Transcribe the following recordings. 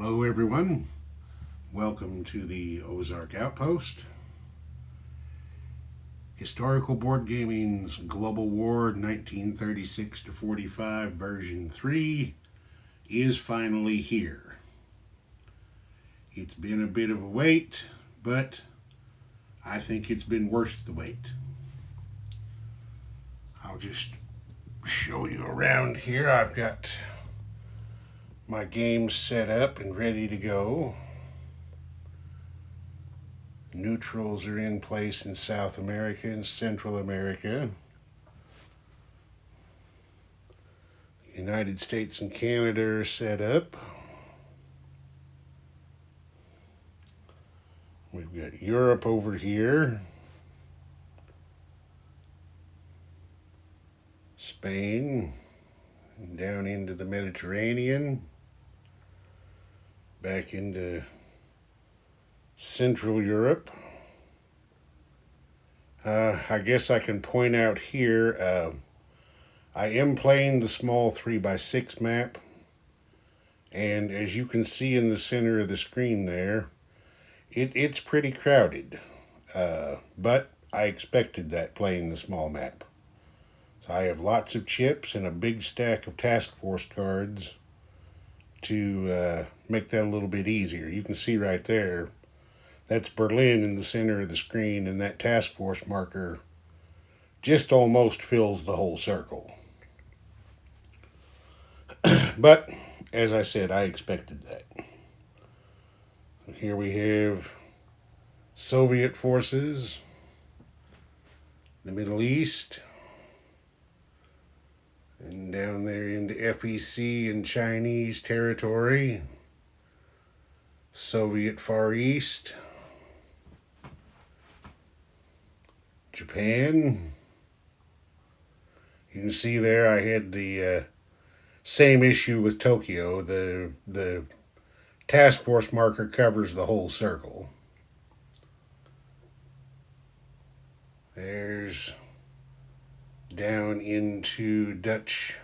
Hello everyone, welcome to the Ozark Outpost. Historical Board Gaming's Global War 1936 to 45 version 3 is finally here. It's been a bit of a wait, but I think it's been worth the wait. I'll just show you around here. I've got my games set up and ready to go. Neutrals are in place in South America and Central America. The United States and Canada are set up. We've got Europe over here. Spain, down into the Mediterranean, back into Central Europe. I guess I can point out here, I am playing the small 3x6 map, and as you can see in the center of the screen there, it's pretty crowded, but I expected that playing the small map. So I have lots of chips and a big stack of task force cards to make that a little bit easier. You can see right there, that's Berlin in the center of the screen, and that task force marker just almost fills the whole circle. But, as I said, I expected that. Here we have Soviet forces, the Middle East, and down there into FEC and Chinese territory, Soviet Far East, Japan. You can see there I had the same issue with Tokyo. The task force marker covers the whole circle. There's down into Dutch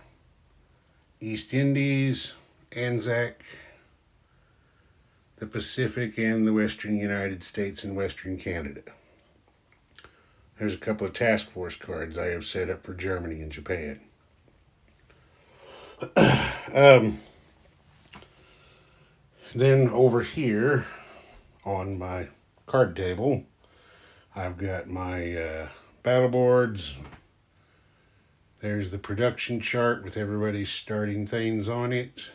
East Indies, Anzac, the Pacific, and the Western United States and Western Canada. There's a couple of task force cards I have set up for Germany and Japan. Then over here on my card table, I've got my battle boards. There's the production chart with everybody's starting things on it.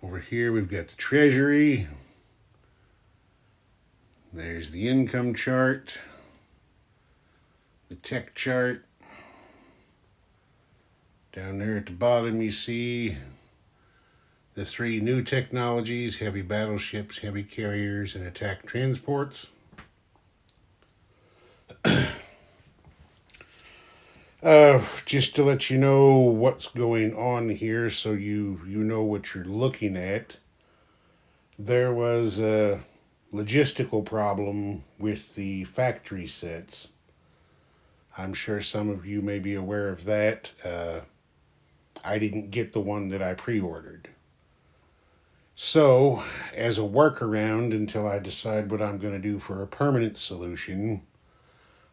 Over here we've got the treasury. There's the income chart. The tech chart. Down there at the bottom you see the 3 new technologies: heavy battleships, heavy carriers, and attack transports. Just to let you know what's going on here so you know what you're looking at, there was a logistical problem with the factory sets. I'm sure some of you may be aware of that. I didn't get the one that I pre-ordered. So, as a workaround until I decide what I'm going to do for a permanent solution,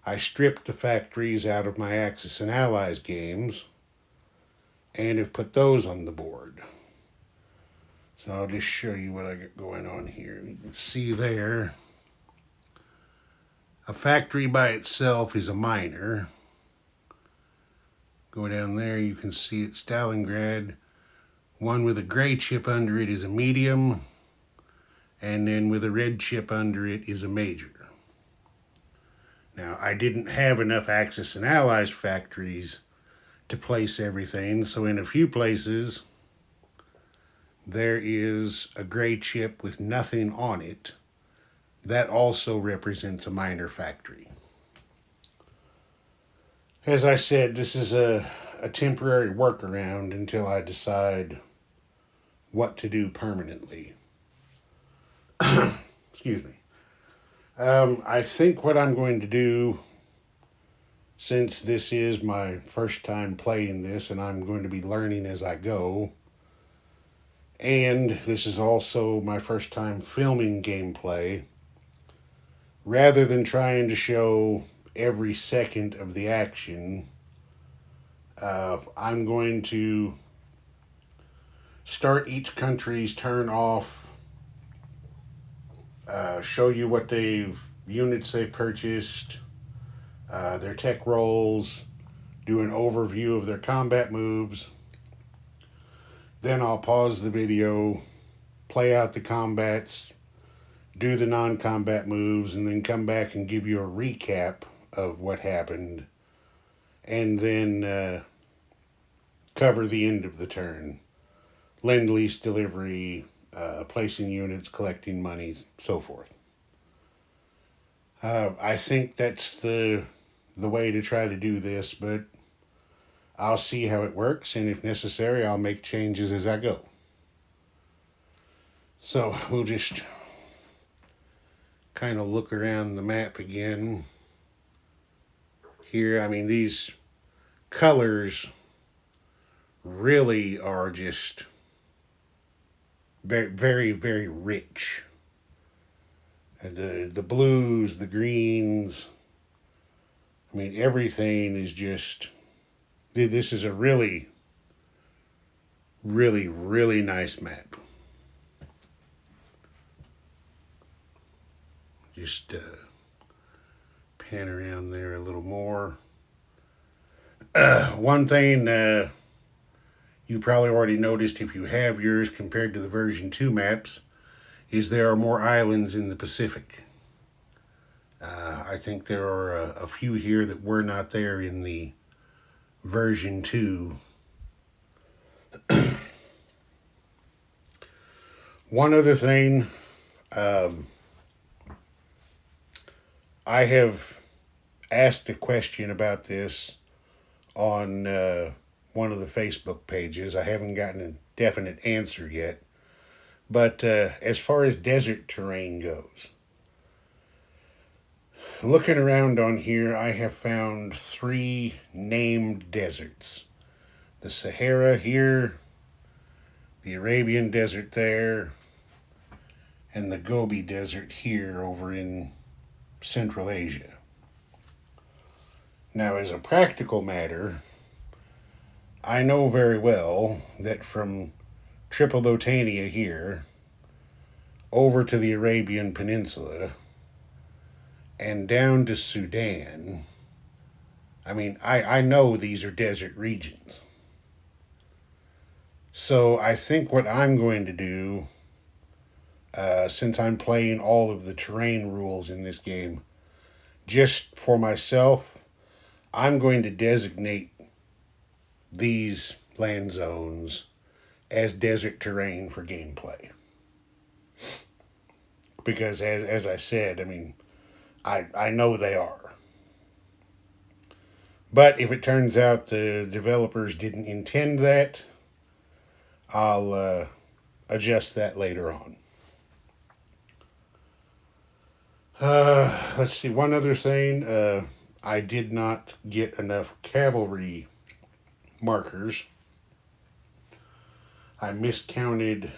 I stripped the factories out of my Axis and Allies games and have put those on the board. So I'll just show you what I got going on here. You can see there, a factory by itself is a minor. Go down there, you can see it's Stalingrad. One with a gray chip under it is a medium, and then with a red chip under it is a major. Now, I didn't have enough Axis and Allies factories to place everything, so in a few places, there is a gray chip with nothing on it. That also represents a minor factory. As I said, this is a temporary workaround until I decide what to do permanently. Excuse me. I think what I'm going to do, since this is my first time playing this and I'm going to be learning as I go, And this is also my first time filming gameplay. Rather than trying to show every second of the action, I'm going to start each country's turn off, show you what units they've purchased, their tech rolls, do an overview of their combat moves. Then I'll pause the video, play out the combats, do the non-combat moves, and then come back and give you a recap of what happened, and then cover the end of the turn. Lend, lease, delivery, placing units, collecting money, so forth. I think that's the way to try to do this, but I'll see how it works, and if necessary, I'll make changes as I go. So we'll just kind of look around the map again. Here, I mean, these colors really are just very, very, very rich. The blues, the greens, I mean, everything is just, this is a really, really, really nice map. Just pan around there a little more. One thing you probably already noticed if you have yours compared to the version 2 maps is there are more islands in the Pacific. I think there are a few here that were not there in the version 2. One other thing, I have asked a question about this on one of the Facebook pages. I haven't gotten a definite answer yet. But as far as desert terrain goes, looking around on here, I have found 3 named deserts. The Sahara here, the Arabian Desert there, and the Gobi Desert here over in Central Asia. Now, as a practical matter, I know very well that from Tripolitania here over to the Arabian Peninsula and down to Sudan, I mean, I know these are desert regions. So I think what I'm going to do, since I'm playing all of the terrain rules in this game, just for myself, I'm going to designate these land zones as desert terrain for gameplay. Because as I said, I mean, I know they are. But if it turns out the developers didn't intend that, I'll adjust that later on. Let's see, one other thing. I did not get enough cavalry markers. I miscounted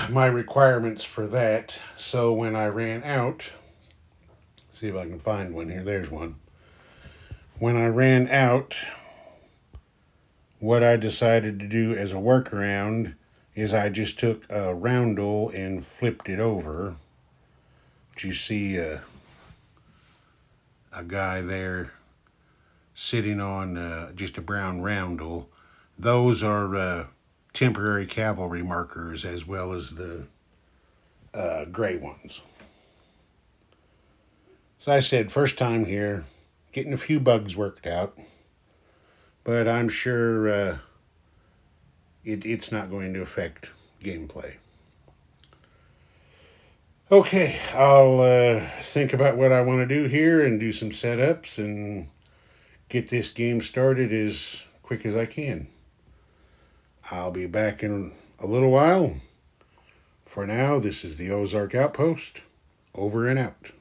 my requirements for that. So when I ran out, see if I can find one here. There's one. When I ran out, what I decided to do as a workaround is I just took a roundel and flipped it over. But you see a guy there sitting on just a brown roundel. Those are temporary cavalry markers as well as the gray ones. So I said, first time here, getting a few bugs worked out, but I'm sure it's not going to affect gameplay. Okay, I'll think about what I want to do here and do some setups and get this game started as quick as I can. I'll be back in a little while. For now, this is the Ozark Outpost. Over and out.